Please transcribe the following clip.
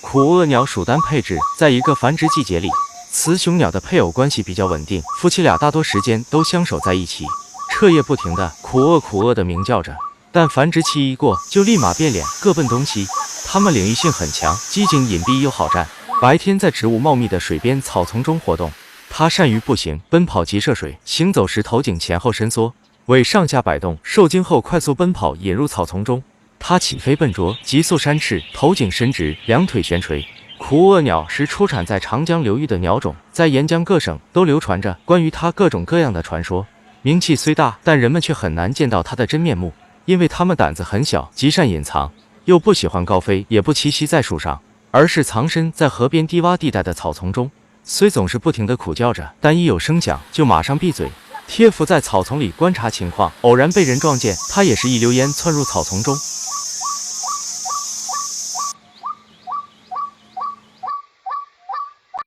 苦额鸟属单配置，在一个繁殖季节里，雌雄鸟的配偶关系比较稳定，夫妻俩大多时间都相守在一起，彻夜不停的苦额的鸣叫着。但繁殖期一过，就立马变脸，各奔东西。它们领域性很强，机警隐蔽又好战。白天在植物茂密的水边草丛中活动，它善于步行、奔跑及涉水，行走时头颈前后伸缩，尾上下摆动，受惊后快速奔跑引入草丛中。它起飞笨拙，急速扇翅，头颈伸直，两腿悬垂。苦额鸟是出产在长江流域的鸟种，在沿江各省都流传着关于它各种各样的传说。名气虽大，但人们却很难见到它的真面目，因为它们胆子很小，极善隐藏，又不喜欢高飞，也不栖息在树上，而是藏身在河边低洼地带的草丛中。虽总是不停地苦叫着，但一有声响就马上闭嘴，贴伏在草丛里观察情况。偶然被人撞见，它也是一溜烟窜入草丛中。